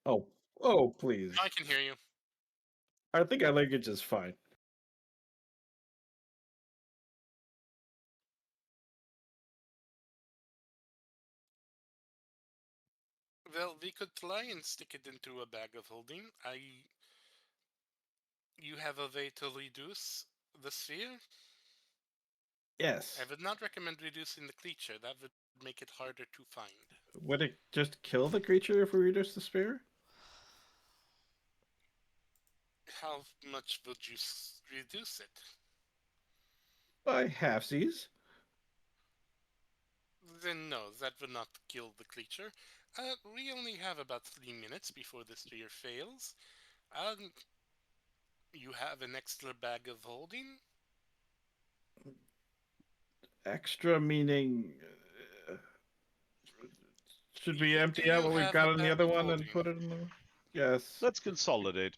Oh, oh, please. I can hear you. I think I like it just fine. Well, we could try and stick it into a bag of holding. You have a way to reduce the sphere? I Yes. would not recommend reducing the creature. That would make it harder to find. Would it just kill the creature if we reduce the sphere? How much would you reduce it? By halfsies. Then no, that would not kill the creature. We only have about 3 minutes before the sphere fails. Um, you have an extra bag of holding? Extra meaning should we Do empty out you what we've have a got in the bag other of one and holding? put it in the. Yes. Let's consolidate.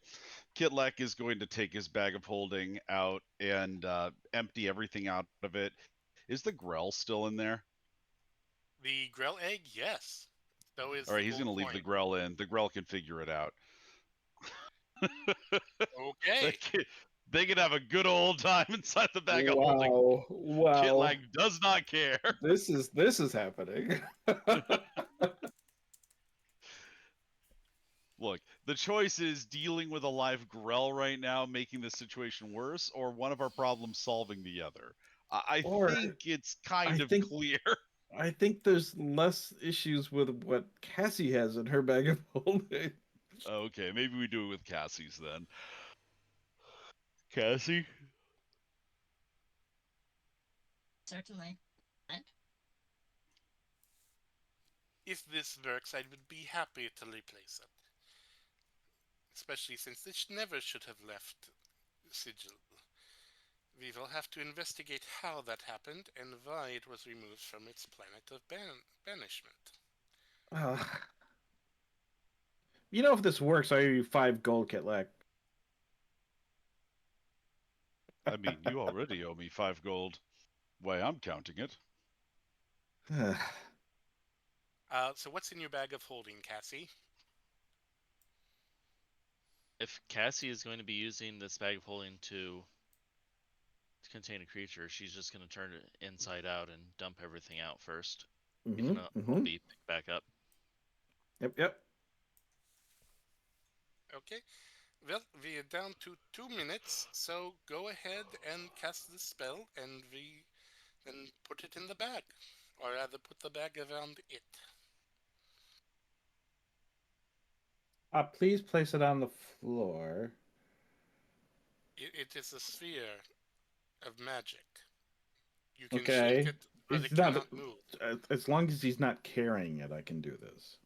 Kitlak is going to take his bag of holding out and empty everything out of it. Is the Grell still in there? The Grell egg? Yes. So is All the right, he's going gold to leave the coin. Grell in. The Grell can figure it out. they, Okay. can, they can have a good old time inside the bag of holding. Wow. Wow. Kitlak does not care. This is happening. Look, the choice is dealing with a live Grell right now, making the situation worse, or one of our problems solving the other. I Or think it's I kind of think clear. I think there's less issues with what Cassie has in her bag of holding. Okay, maybe we do it with Cassie's then. Cassie? Certainly. What? If this works, I would be happy to replace it. Especially since it never should have left Sigil. We will have to investigate how that happened and why it was removed from its planet of banishment. Uh, if this works, I owe you 5 gold, Kitlak. I mean, you already owe me 5 gold. Why, I'm counting it. So what's in your bag of holding, Cassie? If Cassie is going to be using this bag of holding to contain a creature, she's just going to turn it inside out and dump everything out first. If not, I'll be picked back up. Yep, yep. Okay. Well, we are down to 2 minutes, so go ahead and cast the spell, and we then put it in the bag, or rather, put the bag around it. Please place it on the floor. It is a sphere of magic. You can shake Okay. it, but It's it not. cannot move. As long as he's not carrying it, I can do this.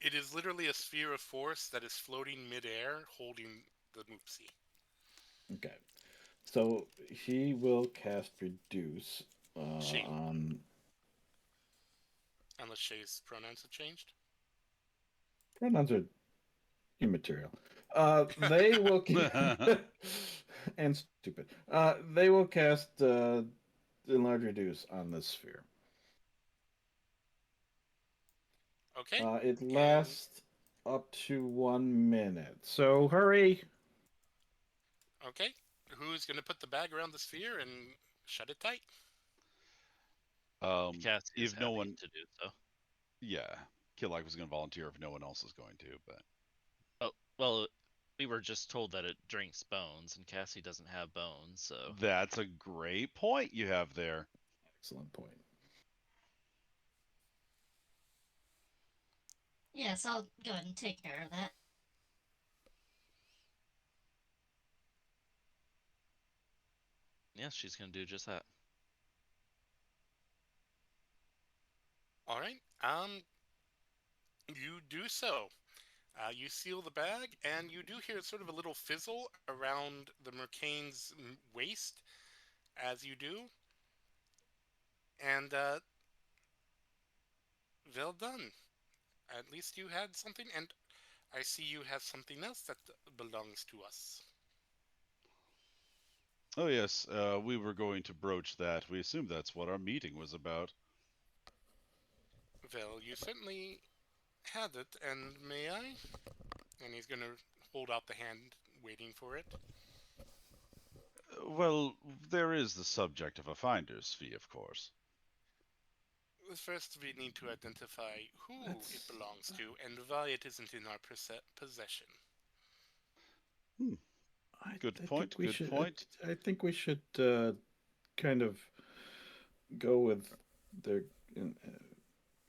It is literally a sphere of force that is floating midair, holding the Moopsie. Okay. So he will cast reduce She, on. unless Shay's pronouns have changed. Pronouns are immaterial. They will and stupid. They will cast enlarge reduce on this sphere. Okay. It And lasts up to 1 minute. So hurry. okay, who's gonna put the bag around the sphere and shut it tight? Cassie is If no happy one, to do so. yeah, Kitlak was going to volunteer if no one else is going to, but Oh, well, we were just told that it drinks bones, and Cassie doesn't have bones, so. that's a great point you have there. Excellent point. Yes, I'll go ahead and take care of that. Yeah, she's going to do just that. All right. You do so. You seal the bag, and you do hear sort of a little fizzle around the Mercane's waist as you do. And well done. At least you had something, and I see you have something else that belongs to us. Oh, yes, we were going to broach that. We assumed that's what our meeting was about. Well, you certainly had it, and may I? And he's gonna hold out the hand, waiting for it. Well, there is the subject of a finder's fee, of course. First, we need to identify who it That's- belongs to and why it isn't in our possession. Good I point, think we good should, point. I think we should kind of go with their uh,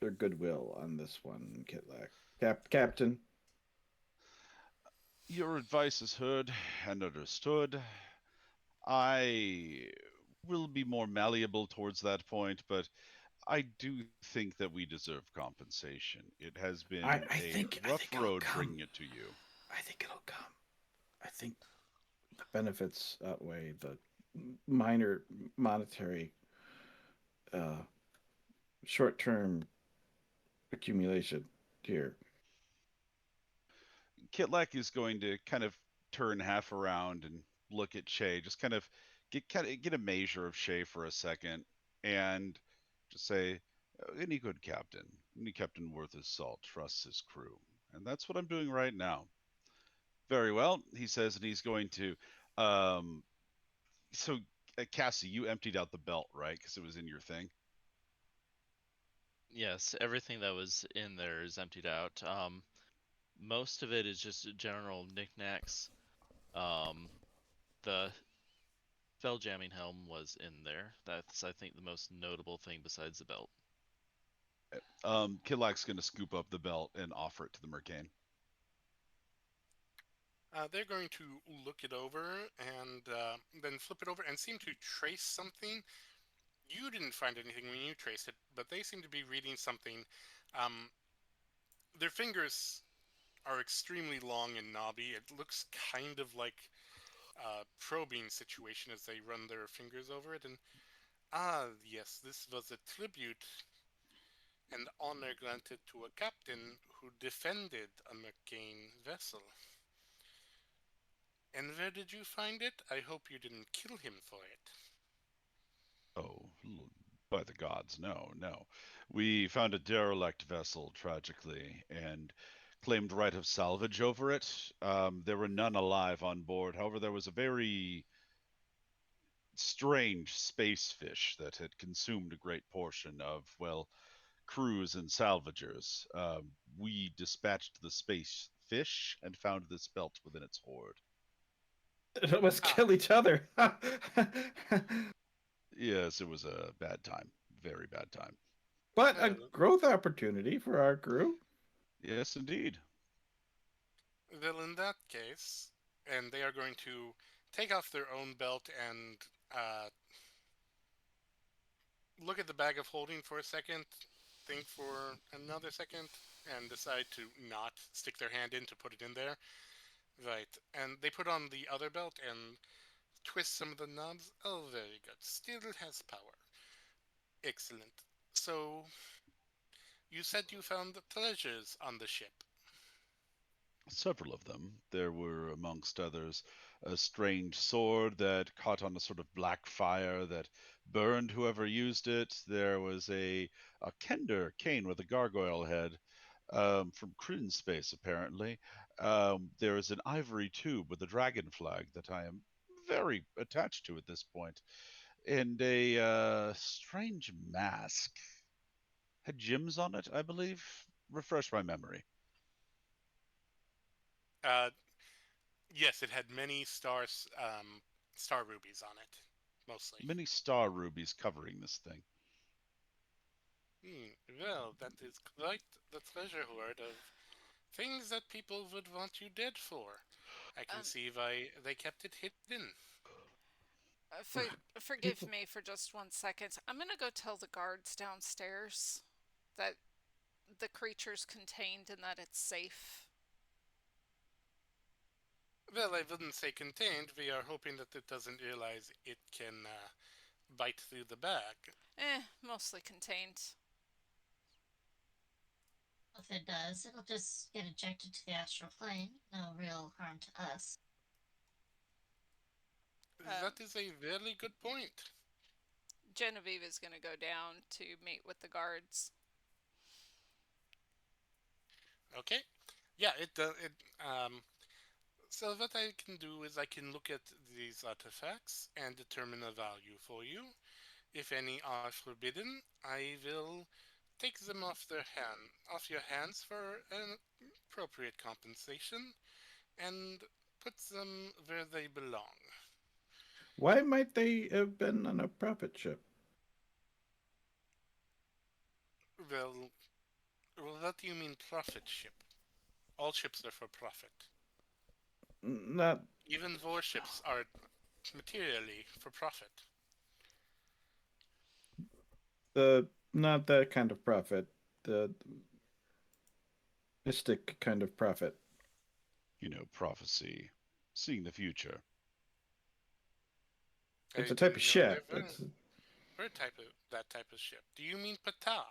their goodwill on this one, Kitlak. Captain. Your advice is heard and understood. I will be more malleable towards that point, but I do think that we deserve compensation. It has been I a think rough it'll road come. bringing it to you. I think it'll come. I think the benefits outweigh the minor monetary uh, short-term accumulation here. Kitlak is going to kind of turn half around and look at Shay, just kind of get a measure of Shay for a second, and just say, "Any good captain, any captain worth his salt trusts his crew," and that's what I'm doing right now. Very well, he says, and he's going to. Um, so, Cassie, you emptied out the belt, right? Because it was in your thing. Yes, everything that was in there is emptied out. Most of it is just general knickknacks. The fell jamming helm was in there. That's, I think, the most notable thing besides the belt. Kitlak's going to scoop up the belt and offer it to the Mercane. They're going to look it over and then flip it over and seem to trace something. You didn't find anything when you traced it, but they seem to be reading something. Their fingers are extremely long and knobby. It looks kind of like a probing situation as they run their fingers over it. And yes, this was a tribute and honor granted to a captain who defended a Mercane vessel. And where did you find it? I hope you didn't kill him for it. Oh, by the gods, no, no. We found a derelict vessel, tragically, and claimed right of salvage over it. There were none alive on board. However, there was a very strange space fish that had consumed a great portion of, well, crews and salvagers. We dispatched the space fish and found this belt within its hoard. It must kill each other. Yes, it was a bad time. Very bad time. But a growth opportunity for our crew. Yes, indeed. Well, in that case, and they are going to take off their own belt and look at the bag of holding for a second, think for another second, and decide to not stick their hand in to put it in there. Right. And they put on the other belt and twist some of the knobs. Oh, very good. Still has power. Excellent. So, you said you found treasures on the ship. Several of them. There were, amongst others, a strange sword that caught on a sort of black fire that burned whoever used it. There was a Kender cane with a gargoyle head from Kryn space, apparently. There is an ivory tube with a dragon flag that I am very attached to at this point, and a strange mask. Had gems on it, I believe. Refresh my memory. Uh, yes, it had many star rubies on it, mostly. Many star rubies covering this thing. Well, that is quite the treasure hoard of things that people would want you dead for. I can see why they kept it hidden. Forgive me for just 1 second. I'm gonna go tell the guards downstairs that the creature's contained and that it's safe. Well, I wouldn't say contained. We are hoping that it doesn't realize it can bite through the bag. Mostly contained. If it does, it'll just get ejected to the astral plane. No real harm to us. That is a very good point. Genevieve is gonna go down to meet with the guards. Okay. Yeah, it does. So what I can do is I can look at these artifacts and determine a value for you. If any are forbidden, I will take them off your hands for an appropriate compensation, and put them where they belong. Why might they have been on a profit ship? Well, what do you mean profit ship? All ships are for profit. Not Even warships are materially for profit. not that kind of profit. The mystic kind of profit. Prophecy, seeing the future. I It's a type of didn't know there ship. It's were that type of ship. Do you mean Ptah?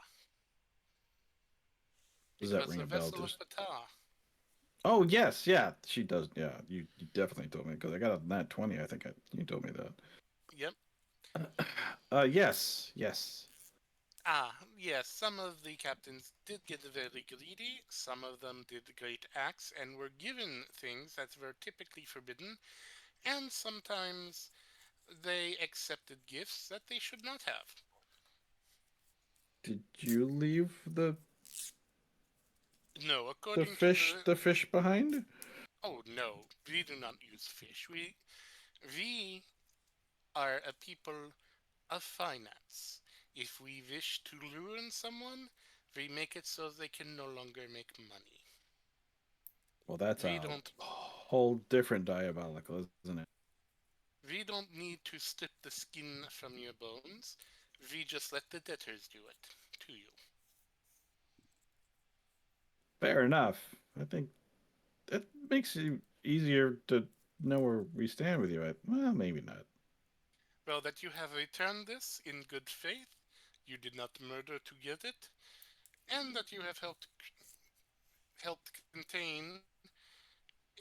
does It that was ring the a bell? vessel of Ptah. Oh yes, yeah, she does. Yeah, you definitely told me because I got a nat 20. I think you told me Yep. that. Yes. Yes, some of the captains did get very greedy, some of them did great acts and were given things that were typically forbidden, and sometimes they accepted gifts that they should not have. Did you leave No, according to the fish behind? Oh no, we do not use fish. We are a people of finance. If we wish to ruin someone, we make it so they can no longer make money. Well, that's We a don't whole different diabolical, isn't it? we don't need to strip the skin from your bones. We just let the debtors do it to you. Fair enough. I think that makes it easier to know where we stand with you. Well, maybe not. Well, that you have returned this in good faith, you did not murder to get it, and that you have helped contain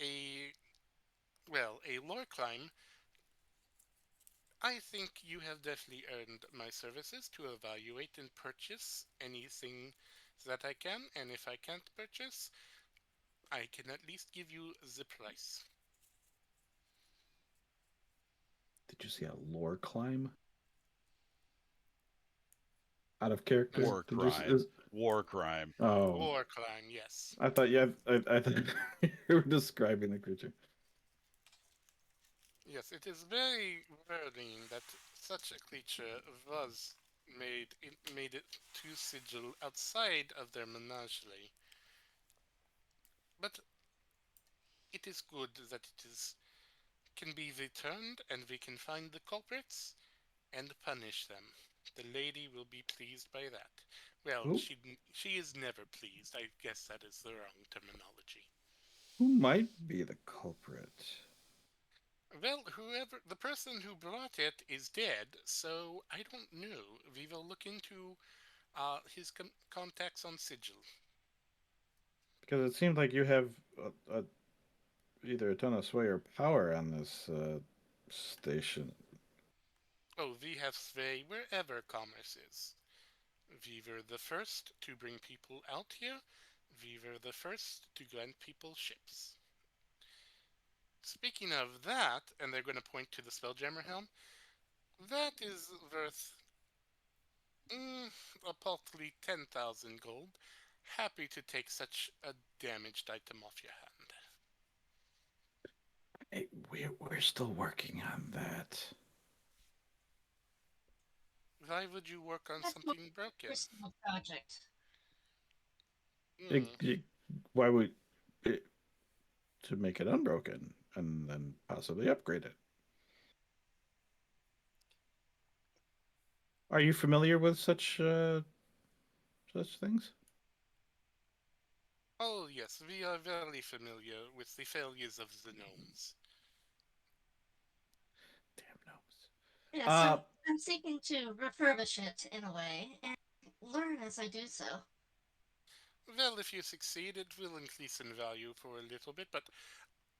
a a lore climb. I think you have definitely earned my services to evaluate and purchase anything that I can, and if I can't purchase, I can at least give you the price. Did you see a lore climb? Out of character? War Did you? crime. War crime. Oh, War climb, yes. I thought I thought you were describing the creature. Yes, it is very worrying that such a creature was made it to Sigil outside of their menagerie. But it is good that it is can be returned and we can find the culprits and punish them. The lady will be pleased by that. Well, Who she is never pleased. I guess that is the wrong terminology. who might be the culprit? Well, the person who brought it is dead, so I don't know. We will look into his contacts on Sigil. Because it seems like you have either a ton of sway or power on this station. Oh, we have sway wherever commerce is. We were the first to bring people out here. We were the first to grant people ships. Speaking of that, and they're going to point to the Spelljammer helm, that is worth a paltry 10,000 gold. Happy to take such a damaged item off your hand. Hey, we're still working on that. Why would you work on That's something broken? Personal project. Why would it, to make it unbroken and then possibly upgrade it? Are you familiar with such things? Oh, yes, we are very familiar with the failures of the gnomes. Damn knows. Yes, I'm seeking to refurbish it in a way and learn as I do so. Well, if you succeed, it will increase in value for a little bit, but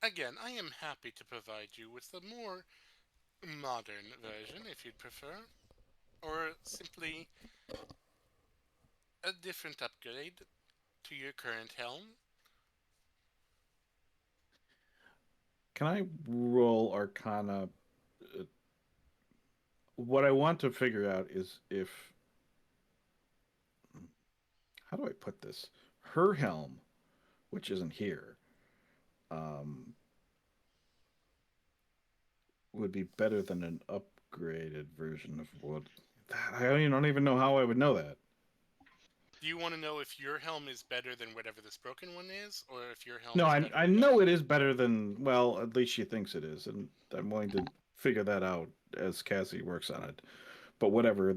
again, I am happy to provide you with a more modern version if you'd prefer, or simply a different upgrade to your current helm. Can I roll Arcana? What I want to figure out is if, how do I put this? Her helm, which isn't here, um, would be better than an upgraded version of what. I don't even know how I would know that. Do you want to know if your helm is better than whatever this broken one is, or if your helm No, is I better I than know it is better than, well, at least she thinks it is, and I'm willing to figure that out as Cassie works on it. But whatever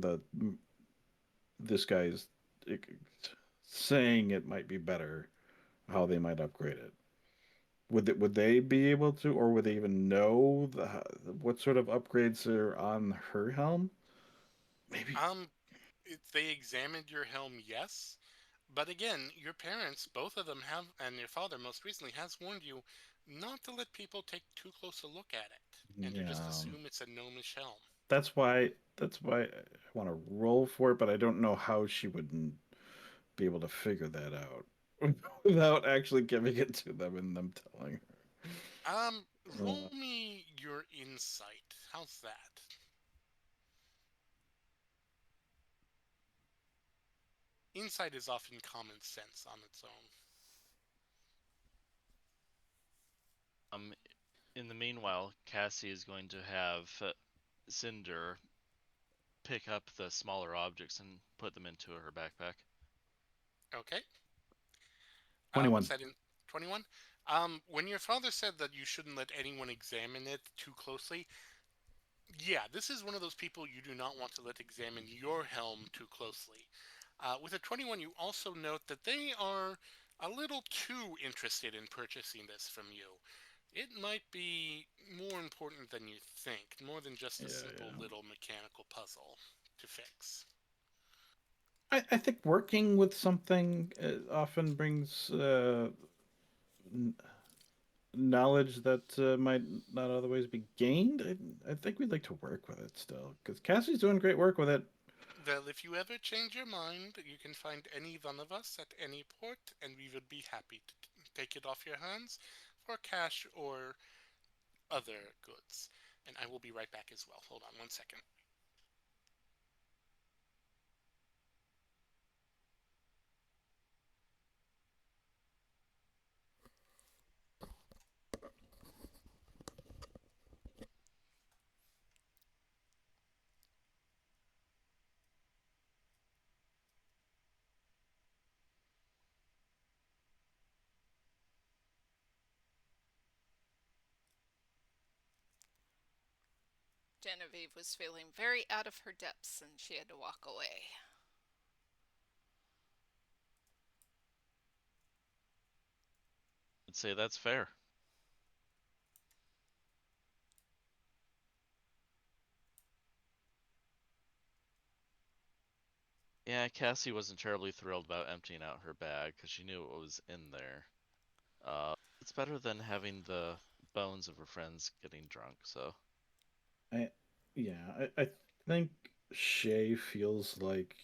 this guy's saying, it might be better how they might upgrade it. Would they be able to, or would they even know what sort of upgrades are on her helm? Maybe. if they examined your helm, yes. But again, your parents, both of them have, and your father most recently has warned you not to let people take too close a look at it, and to just Yeah. assume it's a gnomish helm. That's why I want to roll for it, but I don't know how she would be able to figure that out without actually giving it to them and them telling Roll me your insight. How's that? Insight is often common sense on its own. In the meanwhile, Cassie is going to have Cinder pick up the smaller objects and put them into her backpack. Okay. 21. What's that in 21? When your father said that you shouldn't let anyone examine it too closely, yeah, this is one of those people you do not want to let examine your helm too closely. With a 21, you also note that they are a little too interested in purchasing this from you. It might be more important than you think, more than just a simple little mechanical puzzle to fix. I think working with something often brings knowledge that might not otherwise be gained. I think we'd like to work with it still, because Cassie's doing great work with it. Well, if you ever change your mind, you can find any one of us at any port, and we would be happy to take it off your hands for cash or other goods. And I will be right back as well. Hold on 1 second. Genevieve was feeling very out of her depths and she had to walk away. I'd say that's fair. Yeah, Cassie wasn't terribly thrilled about emptying out her bag because she knew what was in there. It's better than having the bones of her friends getting drunk, so. I think Shay feels like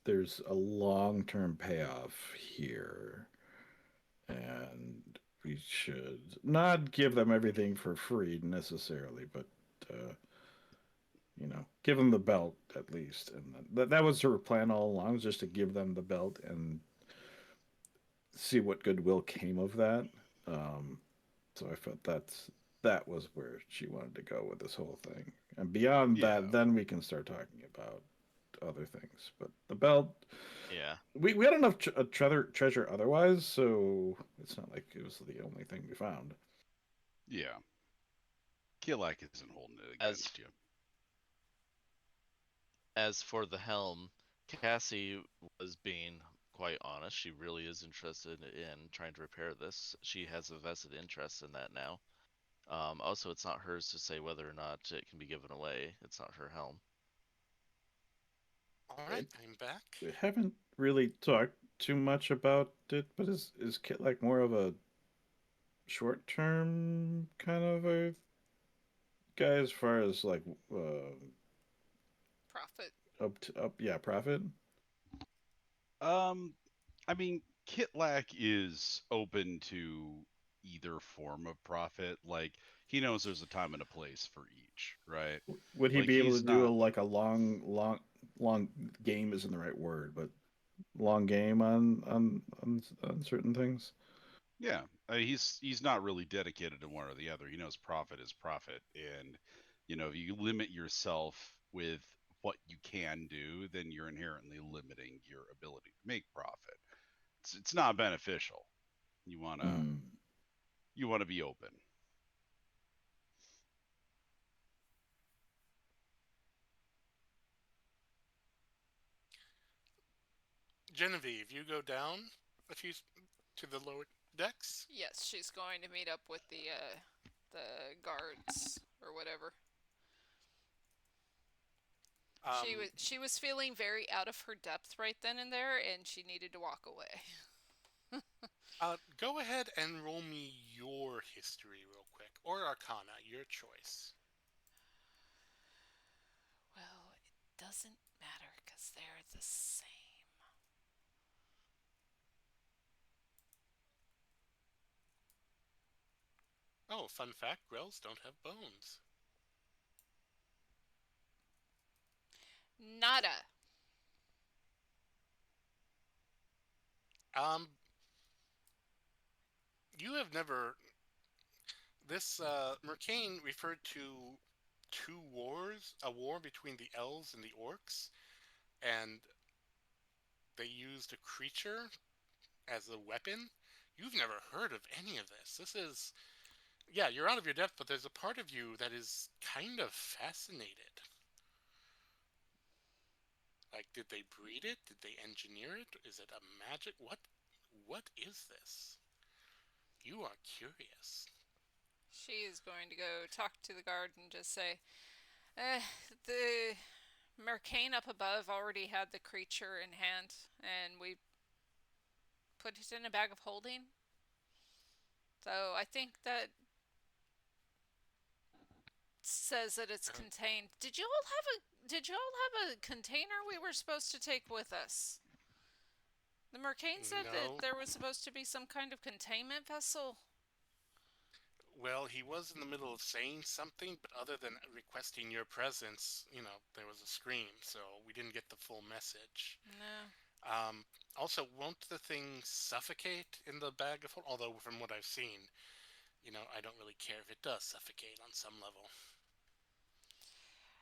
there's a long-term payoff here, and we should not give them everything for free necessarily, but uh, give them the belt at least. And that was her plan all along, was just to give them the belt and see what goodwill came of that. So I felt that was where she wanted to go with this whole thing. And beyond that, then we can start talking about other things. But the belt, yeah, we had enough treasure otherwise, so it's not like it was the only thing we found. Yeah. Kilak isn't holding it against you. As for the helm, Cassie was being quite honest. She really is interested in trying to repair this. She has a vested interest in that now. Also, it's not hers to say whether or not it can be given away. It's not her helm. All right, I'm back. We haven't really talked too much about it, but is Kit like more of a short term kind of a guy as far as like Profit. Profit? I mean, Kitlak is open to either form of profit. Like he knows there's a time and a place for each, right? Would he Like be able he's to do not. like a long game isn't the right word, but long game on certain things? Yeah, he's not really dedicated to one or the other. He knows profit is profit, and if you limit yourself with what you can do, then you're inherently limiting your ability to make profit. It's not beneficial. You wanna Mm. you wanna be open. Genevieve, you go down a few to the lower decks. Yes, she's going to meet up with the guards or whatever. She was feeling very out of her depth right then and there, and she needed to walk away. Go ahead and roll me your history real quick, or Arcana, your choice. Well, it doesn't matter because they're the same. Oh, fun fact, Grells don't have bones. Nada. You have never... This, Mercane referred to two wars, a war between the elves and the orcs, and they used a creature as a weapon. You've never heard of any of this. This is... Yeah, you're out of your depth, but there's a part of you that is kind of fascinated. Like, did they breed it? Did they engineer it? Is it a magic? What is this? You are curious. She is going to go talk to the guard and just say, the Mercane up above already had the creature in hand, and we put it in a bag of holding. So I think that says that it's contained. Did you all have a container we were supposed to take with us? The Mercane said that there was supposed to be some kind of containment vessel. Well, he was in the middle of saying something, but other than requesting your presence, there was a scream, so we didn't get the full message. No. Also, won't the thing suffocate in the bag of holding? Although, from what I've seen, I don't really care if it does suffocate on some level.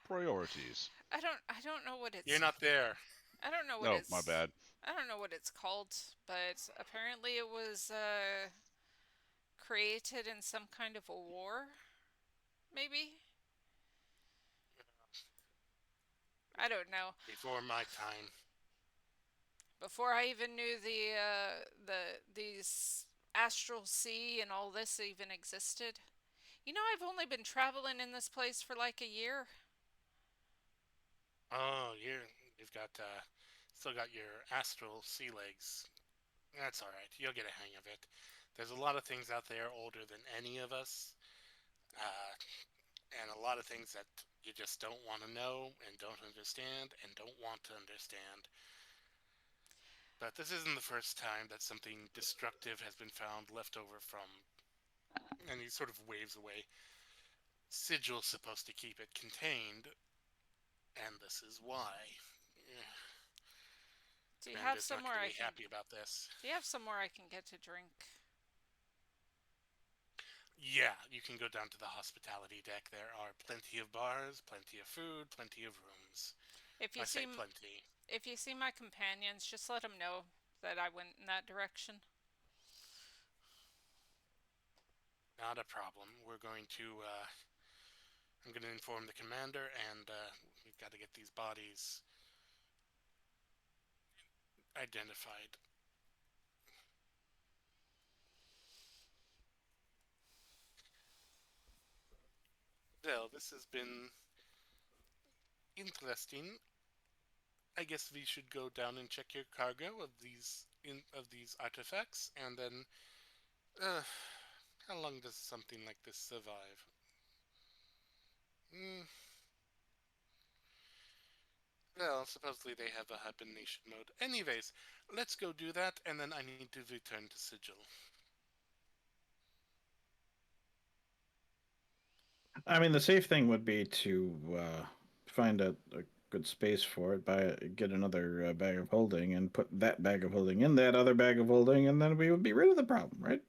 Priorities. I don't know what it's... You're not there. I don't know what it's... my bad. I don't know what it's called, but apparently it was created in some kind of a war, maybe? I don't know. Before my time. Before I even knew these astral sea and all this even existed. I've only been traveling in this place for like a year. Oh, you've got still got your astral sea legs. That's all right. You'll get a hang of it. There's a lot of things out there older than any of us, and a lot of things that you just don't want to know and don't understand and don't want to understand. But this isn't the first time that something destructive has been found left over from... And he sort of waves away. Sigil's supposed to keep it contained, and this is why. Do you have somewhere I can... happy about this. Do you have somewhere I can get to drink? Yeah, you can go down to the hospitality deck. There are plenty of bars, plenty of food, plenty of rooms. If you see plenty. If you see my companions, just let them know that I went in that direction. Not a problem. We're going to... I'm going to inform the commander, and we've got to get these bodies identified. Well, this has been interesting. I guess we should go down and check your cargo of these artifacts, and then how long does something like this survive? Well, supposedly they have a hibernation mode. Anyways, let's go do that, and then I need to return to Sigil. I mean, the safe thing would be to find a good space for it, get another bag of holding, and put that bag of holding in that other bag of holding, and then we would be rid of the problem, right?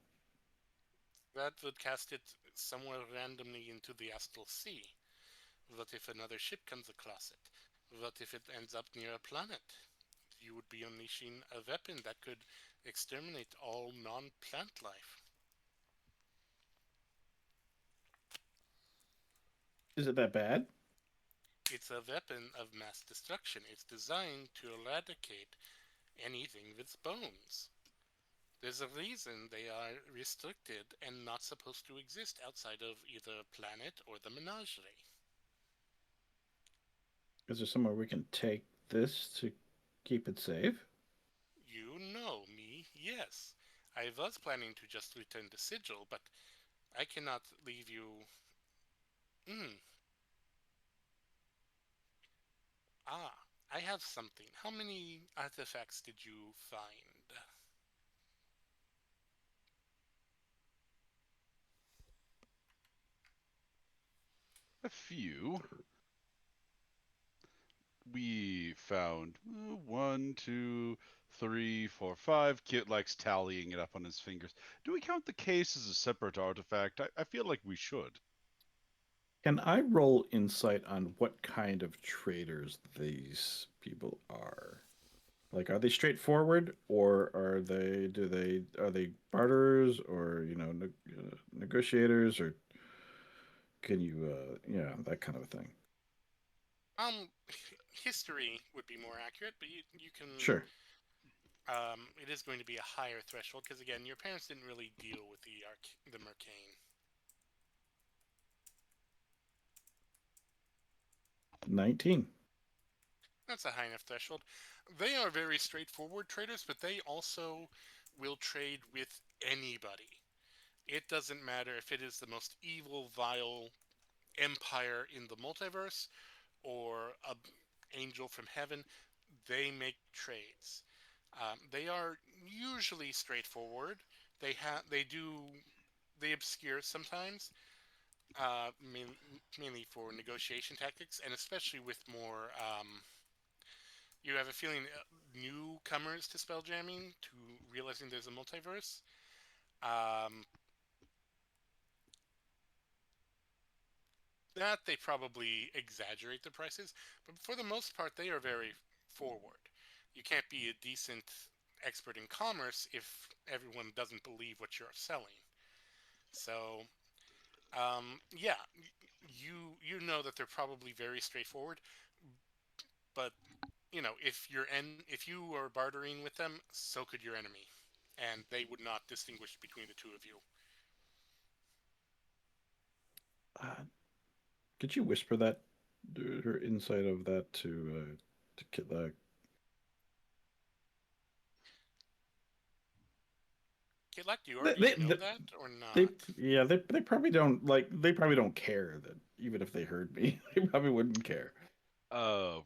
That would cast it somewhere randomly into the astral sea. What if another ship comes across it? What if it ends up near a planet? You would be unleashing a weapon that could exterminate all non-plant life. Is it that bad? It's a weapon of mass destruction. It's designed to eradicate anything with bones. There's a reason they are restricted and not supposed to exist outside of either a planet or the menagerie. Is there somewhere we can take this to keep it safe? You know me, yes. I was planning to just return the sigil, but I cannot leave you. Hmm. Ah, I have something. How many artifacts did you find? A few. We found 1, 2, 3, 4, 5. Kit likes tallying it up on his fingers. Do we count the case as a separate artifact? I feel like we should. Can I roll insight on what kind of traders these people are? Like, are they straightforward, or are they barterers, or negotiators, or can you yeah, that kind of a thing? Um, history would be more accurate, but you can. Sure. It is going to be a higher threshold because again, your parents didn't really deal with the Mercane. 19. That's a high enough threshold. They are very straightforward traders, but they also will trade with anybody. It doesn't matter if it is the most evil, vile empire in the multiverse or a angel from heaven. They make trades. They are usually straightforward. They obscure sometimes, mainly for negotiation tactics, and especially with more. You have a feeling newcomers to spell jamming to realizing there's a multiverse. Um, that they probably exaggerate the prices, but for the most part, they are very forward. You can't be a decent expert in commerce if everyone doesn't believe what you're selling. So, yeah, you know that they're probably very straightforward, but if you are bartering with them, so could your enemy, and they would not distinguish between the two of you. Uh, could you whisper that, her insight of that to Kitlak, do you they, already they, know they, that or they not? yeah, they probably don't care that even if they heard me, they probably wouldn't care.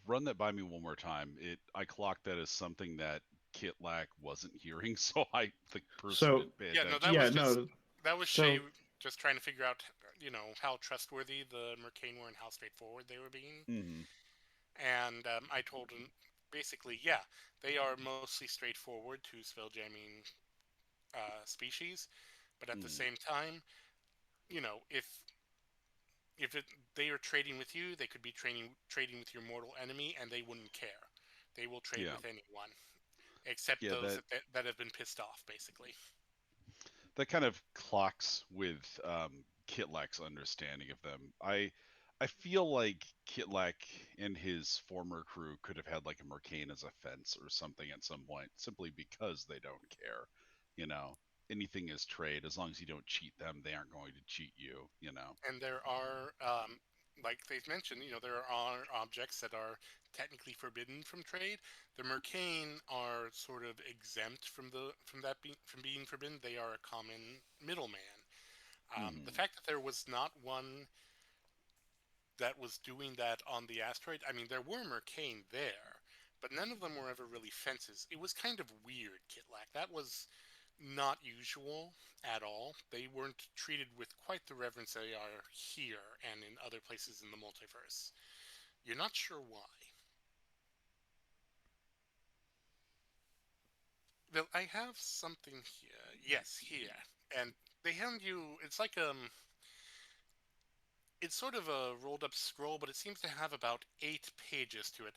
Run that by me one more time. I clocked that as something that Kitlak wasn't hearing, so I the person So didn't pay Yeah, no, attention. yeah, no. that was Shay So just trying to figure out, how trustworthy the Mercane were and how straightforward they were being. Hmm. And I told him, basically, yeah, they are mostly straightforward to spell jamming species, but at the Hmm. same time, if if it, they are trading with you, they could be trading with your mortal enemy, and they wouldn't care. They will trade Yeah, with anyone, except yeah. those That that have been pissed off, basically. that kind of clocks with Kitlak's understanding of them. I feel like Kitlak and his former crew could have had like a Mercane as a fence or something at some point, simply because they don't care. You know, anything is trade. As long as you don't cheat them, they aren't going to cheat you. You know. And there are, like they've mentioned, there are objects that are technically forbidden from trade. The Mercane are sort of exempt from being forbidden. They are a common middleman. The Hmm. fact that there was not one that was doing that on the asteroid, I mean, there were Mercane there, but none of them were ever really fences. It was kind of weird, Kitlak. That was not usual at all. They weren't treated with quite the reverence they are here and in other places in the multiverse. You're not sure why. Well, I have something here. Yes, here. And they hand you, it's sort of a rolled up scroll, but it seems to have about 8 pages to it.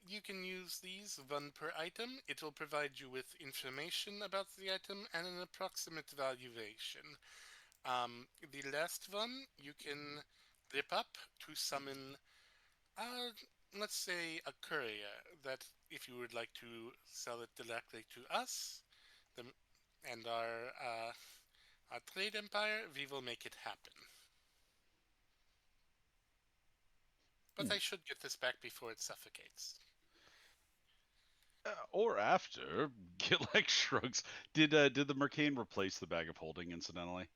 You can use these, one per item. It will provide you with information about the item and an approximate valuation. The last one you can rip up to summon, uh, let's say, a courier that, if you would like to sell it directly to us the, and our trade empire, we will make it happen. But I should get this back before it suffocates. Or after. Gilek shrugs. Did the Mercane replace the bag of holding, incidentally?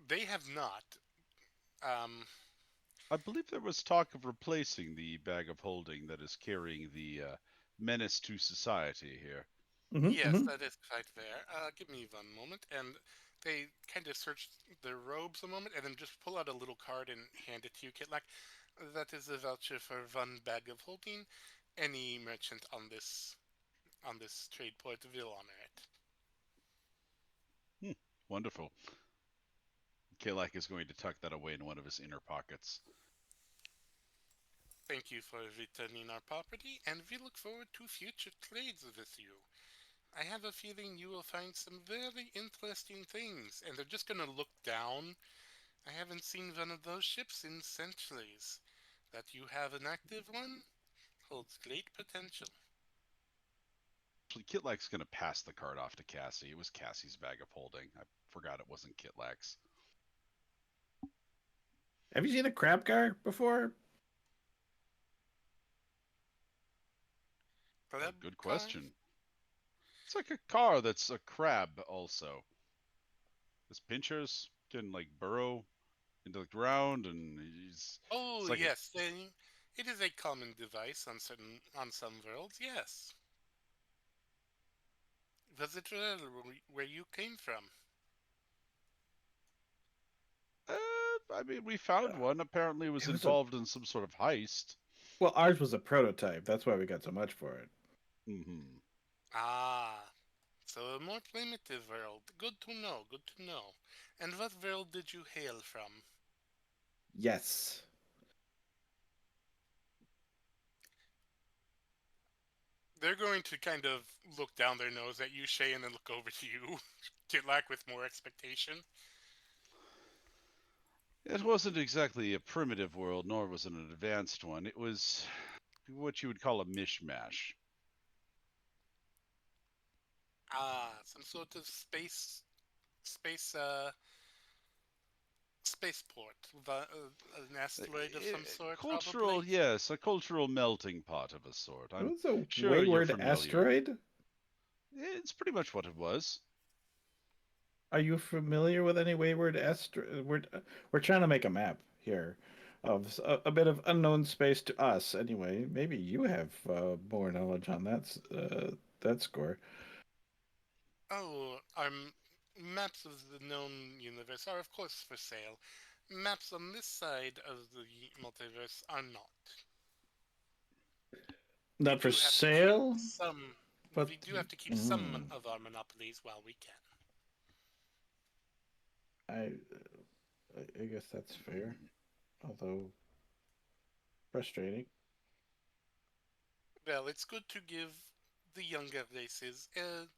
They have not. I believe there was talk of replacing the bag of holding that is carrying the menace to society here. Yes, that is quite fair. Give me one moment. And they kind of search their robes a moment and then just pull out a little card and hand it to you, Kitlak. That is a voucher for one bag of holding. Any merchant on this trade port will honor it. Wonderful. Kalak is going to tuck that away in one of his inner pockets. Thank you for returning our property, and we look forward to future trades with you. I have a feeling you will find some very interesting things, and they're just gonna look down. I haven't seen one of those ships in centuries. That you have an active one holds great potential. Kitlak's going to pass the card off to Cassie. It was Cassie's bag of holding. I forgot it wasn't Kitlak's. Have you seen a crab car before? Good question. It's like a car that's a crab also. His pinchers can like burrow into the ground, and he's. Oh like yes, it is a common device on some worlds. Yes. Was it where you came from? I mean, we found one. Apparently, it was involved in some sort of heist. Well, ours was a prototype. That's why we got so much for it. Mm-hmm. Ah, so a more primitive world. Good to know, good to know. And what world did you hail from? Yes. They're going to kind of look down their nose at you, Shay, and then look over to you, Kitlak, with more expectation. It wasn't exactly a primitive world, nor was it an advanced one. It was what you would call a mishmash. Ah, some sort of spaceport, an asteroid of some sort. Cultural, probably? yes, a cultural melting pot of a sort. It I'm was a sure wayward you're familiar. asteroid? It's pretty much what it was. Are you familiar with any wayward asteroid? We're trying to make a map here of a bit of unknown space to us. Anyway, maybe you have more knowledge on that score. Oh, maps of the known universe are of course for sale. Maps on this side of the multiverse are not. Not for sale? But we do have to keep some of our monopolies while we can. I guess that's fair, although frustrating. Well, it's good to give the younger races a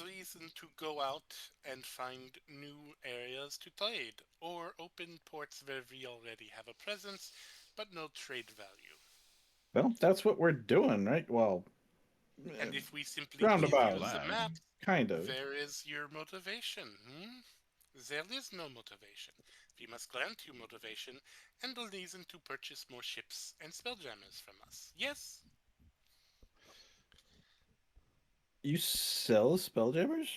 reason to go out and find new areas to trade, or open ports where we already have a presence, but no trade value. Well, that's what we're doing, right? Well, and if we simply give you the map, kind of. Where is your motivation? There is no motivation. We must grant you motivation and a reason to purchase more ships and spelljammers from us. Yes? You sell spelljammers?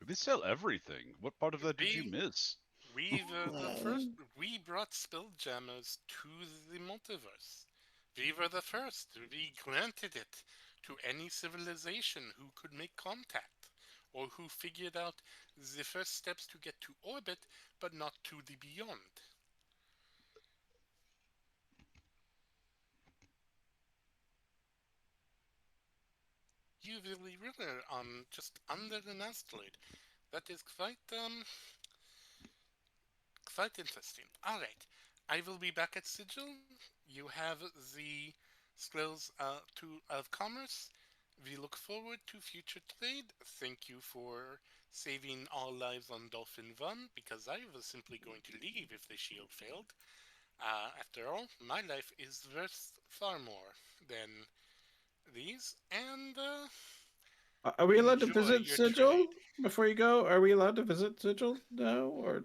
We sell everything. What part of that did you miss? We were the first. We brought spelljammers to the multiverse. We were the first. We granted it to any civilization who could make contact, or who figured out the first steps to get to orbit, but not to the beyond. UV River on just under an asteroid. That is quite interesting. All right, I will be back at Sigil. You have the skills of commerce. We look forward to future trade. Thank you for saving our lives on Dolphin 1, because I was simply going to leave if the shield failed. After all, my life is worth far more than these, and Are we allowed to enjoy visit your Sigil trade. before you go? Are we allowed to visit Sigil now, or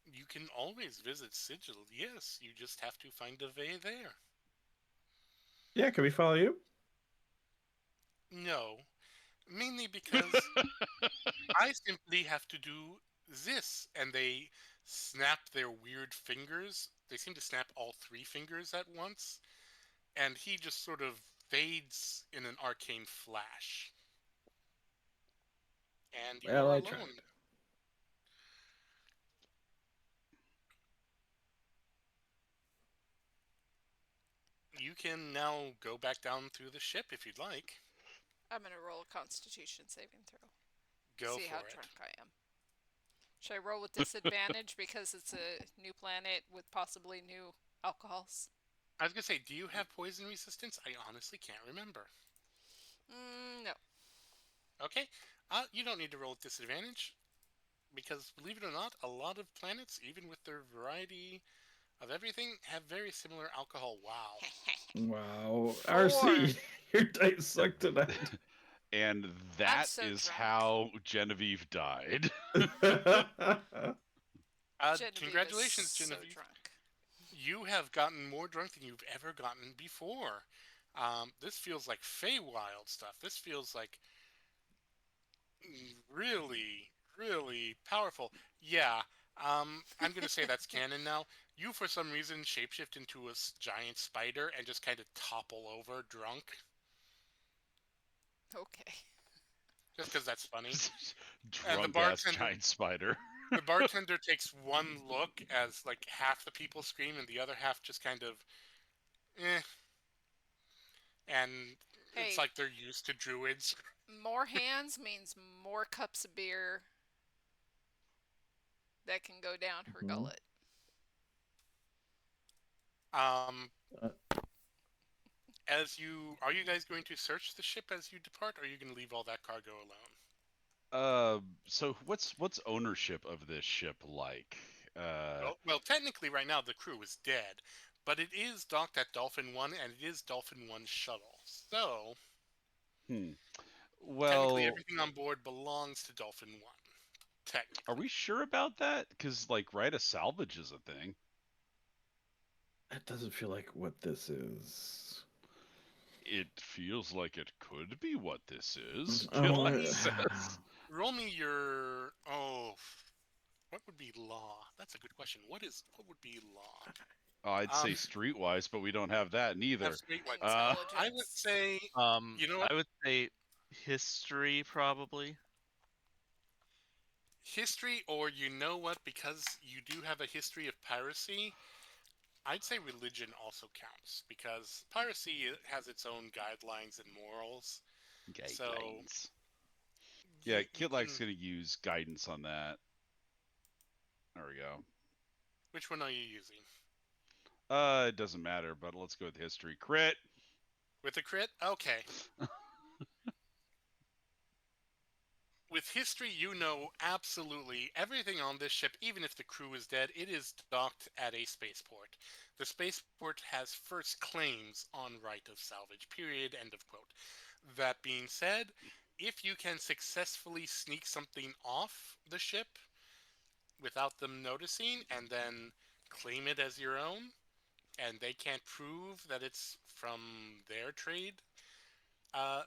You can always visit Sigil, yes, you just have to find a way there. yeah? Can we follow you? No, mainly because I simply have to do this, and they snap their weird fingers. They seem to snap all three fingers at once, and he just sort of fades in an arcane flash. And you Well, are I alone. tried. You can now go back down through the ship if you'd like. I'm gonna roll a Constitution saving throw. Go See for how it. drunk I am. Should I roll with disadvantage because it's a new planet with possibly new alcohols? I was gonna say, do you have poison resistance? I honestly can't remember. No. Okay, you don't need to roll with disadvantage, because believe it or not, a lot of planets, even with their variety of everything, have very similar alcohol. Wow. Wow, 4. RC, your dice suck tonight. And that so is drunk. how Genevieve died. Genevieve Congratulations, is Genevieve. So drunk. You have gotten more drunk than you've ever gotten before. This feels like Feywild stuff. This feels like really, really powerful. Yeah, I'm gonna say that's canon now. You, for some reason, shapeshift into a giant spider and just kind of topple over drunk. Okay. Just because that's funny. Drunk ass giant spider. The bartender takes one look as like half the people scream and the other half just kind of, eh. And it's Hey. like they're used to druids. More hands means more cups of beer that can go down her gullet. Are you guys going to search the ship as you depart, or are you going to leave all that cargo alone? So what's ownership of this ship like? Well, technically, right now the crew is dead, but it is docked at Dolphin 1, and it is Dolphin 1's shuttle. So, well, technically, everything on board belongs to Dolphin 1. Technically. Are we sure about that? Because, like, right, a salvage is a thing. That doesn't feel like what this is. It feels like it could be what this is. Roll me your... what would be law? That's a good question. What would be law? I'd say streetwise, but we don't have that neither. I would say, you know what? I would say history, probably. History, or you know what? Because you do have a history of piracy, I'd say religion also counts, because piracy has its own guidelines and morals. Guidelines. So, yeah, Kitlak's going to use guidance on that. There we go. Which one are you using? It doesn't matter, but let's go with history. Crit! With a crit? Okay. With history, you know absolutely everything on this ship, even if the crew is dead. It is docked at a spaceport. The spaceport has first claims on right of salvage, period, end of quote. That being said, if you can successfully sneak something off the ship without them noticing, and then claim it as your own, and they can't prove that it's from their trade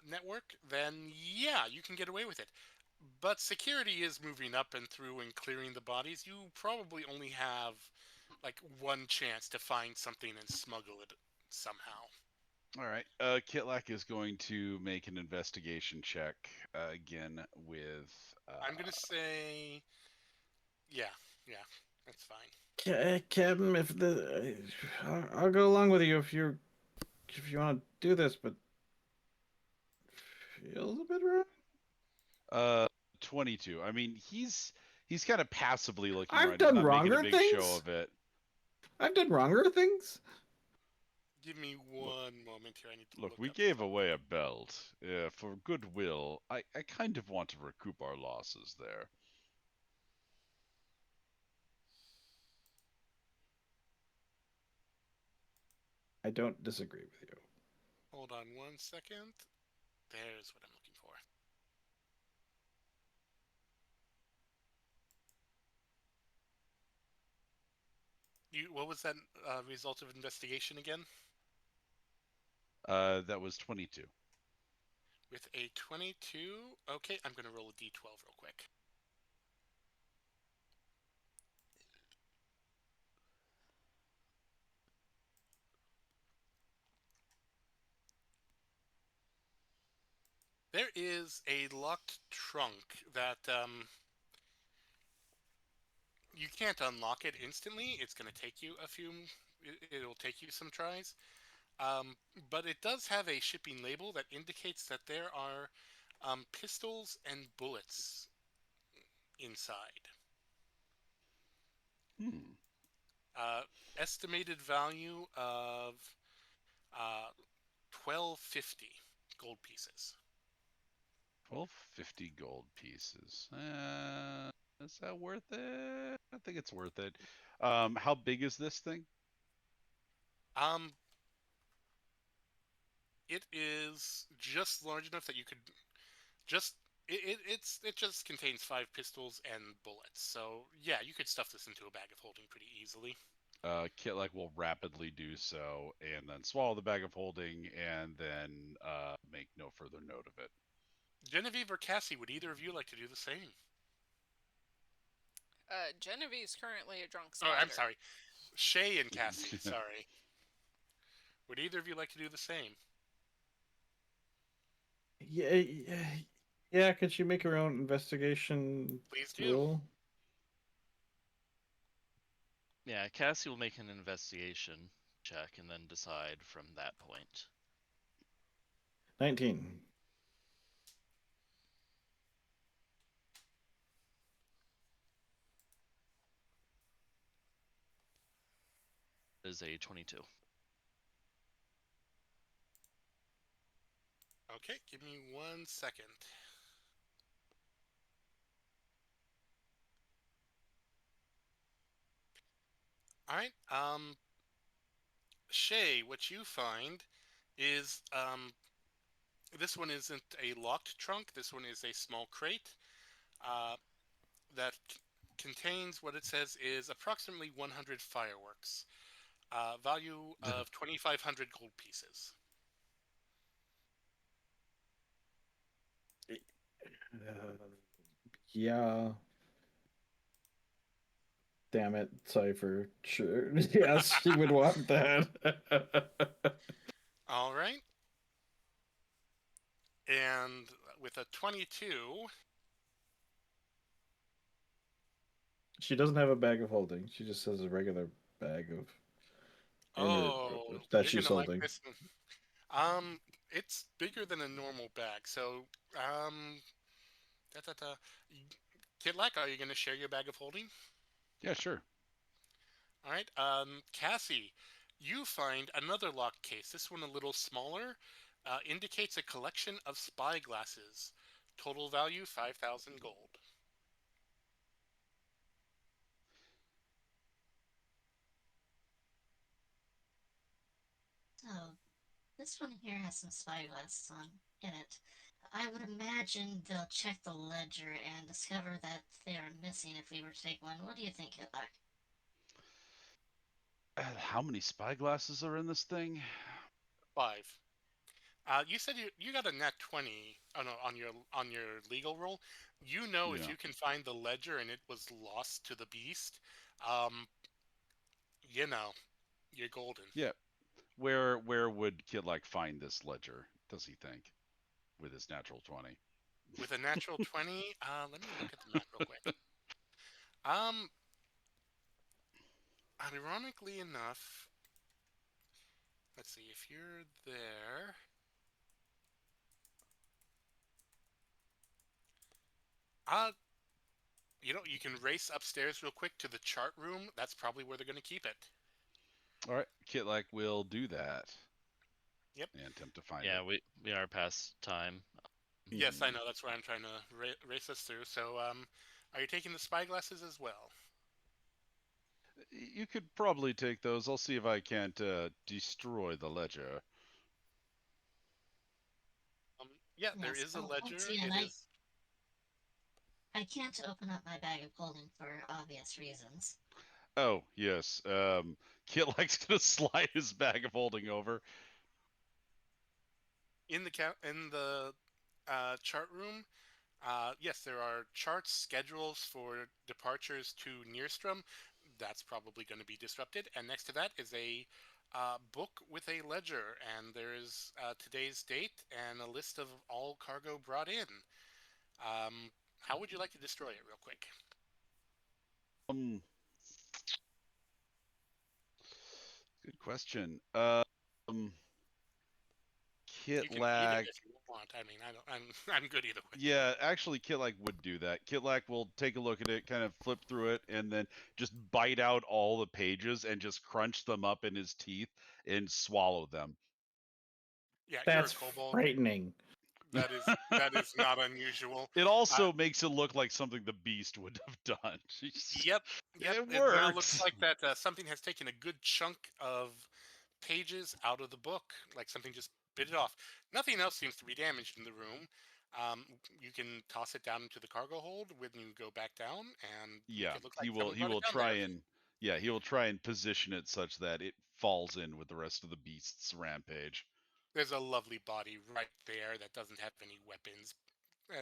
network, then yeah, you can get away with it. But security is moving up and through and clearing the bodies. You probably only have like one chance to find something and smuggle it somehow. All right. Kitlak is going to make an investigation check again with. I'm gonna say, yeah, that's fine. Captain, if I'll go along with you if you want to do this, but feels a bit wrong. 22. I mean, he's kind of passively looking I've around. He's done not making a wronger big things. show of it. I've done wronger things. Give me one moment here. I need to Look, look we up gave the- away a belt. For goodwill, I kind of want to recoup our losses there. I don't disagree with you. Hold on 1 second. There's what I'm looking for. What was that result of investigation again? That was 22. With a 22. Okay, I'm gonna roll a d12 real quick. There is a locked trunk that you can't unlock it instantly. It's going to take you a few. It'll take you some tries. But it does have a shipping label that indicates that there are pistols and bullets inside. Hmm. Estimated value of 1250 gold pieces. 1250 gold pieces. Is that worth it? I think it's worth it. How big is this thing? It is just large enough that you could just it just contains 5 pistols and bullets. So yeah, you could stuff this into a bag of holding pretty easily. Kitlak will rapidly do so, and then swallow the bag of holding, and then make no further note of it. Genevieve or Cassie, would either of you like to do the same? Genevieve's currently a drunk spider. Oh, I'm sorry. Shay and Cassie, sorry. Would either of you like to do the same? Yeah. Could she make her own investigation Please do. roll? Yeah, Cassie will make an investigation check and then decide from that point. 19. Is a 22. Okay, give me 1 second. All right. Shay, what you find is this one isn't a locked trunk. This one is a small crate that contains what it says is approximately 100 fireworks. Value of 2,500 gold pieces. Yeah. Damn it, Cypher. Sure. Yes, she would want that. All right. And with a 22. She doesn't have a bag of holding. She just has a regular bag of. That she's you're gonna holding. like this one. It's bigger than a normal bag. So, Kitlak, are you gonna share your bag of holding? Yeah, sure. All right. Cassie, you find another locked case. This one a little smaller. Indicates a collection of spy glasses. Total value 5,000 gold. So, this one here has some spyglass on in it. I would imagine they'll check the ledger and discover that they are missing if we were to take one. What do you think, Hitler? How many spyglasses are in this thing? 5. You said you got a net 20 on your legal roll. You know if Yeah. you can find the ledger and it was lost to the beast, you know, you're golden. Yeah. Where would Kitlak find this ledger, does he think, with his natural 20? With a natural 20, let me look at the map real quick. Ironically enough, let's see, if you're there... you can race upstairs real quick to the chart room. That's probably where they're going to keep it. All right, Kitlak will do that. Yep. And attempt to find Yeah, it. we are past time. Yes, I know. That's why I'm trying to race us through. So, are you taking the spyglasses as well? You could probably take those. I'll see if I can't destroy the ledger. Yeah, there Yes, is a oh, ledger. see, It and is. I can't open up my bag of holding for obvious reasons. Oh, yes. Kitlak's gonna slide his bag of holding over. In the chart room. Yes, there are charts, schedules for departures to Nearstrom. That's probably going to be disrupted. And next to that is a book with a ledger, and there is today's date and a list of all cargo brought in. How would you like to destroy it, real quick? Good question. You can eat it Kitlak. if you want. I mean, I'm good either way. Yeah, actually, Kitlak would do that. Kitlak will take a look at it, kind of flip through it, and then just bite out all the pages and just crunch them up in his teeth and swallow them. Yeah, That's you're a kobold. frightening. That is not unusual. It also makes it look like something the Beast would have done. Yep. It now works. looks like that something has taken a good chunk of pages out of the book, like something just bit it off. Nothing else seems to be damaged in the room. You can toss it down into the cargo hold when you go back down, and Yeah, make it look like he will. someone He brought it will down try there. and he will try and position it such that it falls in with the rest of the Beast's rampage. There's a lovely body right there that doesn't have any weapons.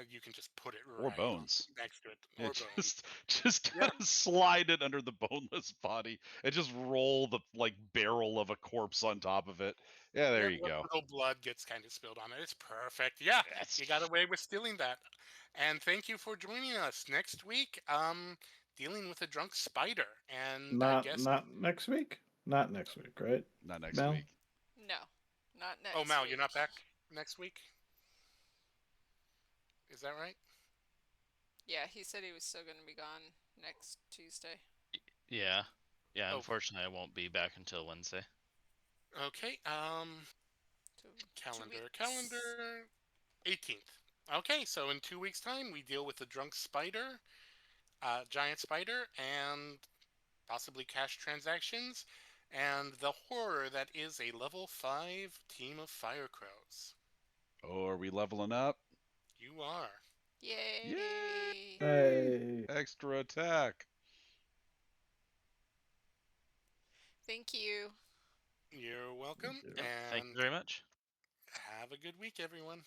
You can just put it Or right bones. next to it, Yeah, or bones. just kind of slide it under the boneless body and just roll the barrel of a corpse on top of it. Yeah, there you go. Little blood gets kind of spilled on it. It's perfect. Yeah, That's you got away with stealing that. And thank you for joining us next week. Dealing with a drunk spider, and I guess. Not next week. Not next week, right? not next Mel? week. No, not next. Oh, Mal, week. you're not back next week. Is that right? Yeah, he said he was still going to be gone next Tuesday. Yeah. Yeah, Oh. unfortunately I won't be back until Wednesday. Okay. So, 2 Calendar. weeks. Calendar. 18th. Okay, so in 2 weeks' time, we deal with a drunk spider, giant spider, and possibly cash transactions, and the horror that is a level 5 team of fire crows. Oh, are we leveling up? You are. Yay! Yay! Hey. Extra attack. Thank you. You're welcome, Thank you. and Thank you very much. have a good week, everyone.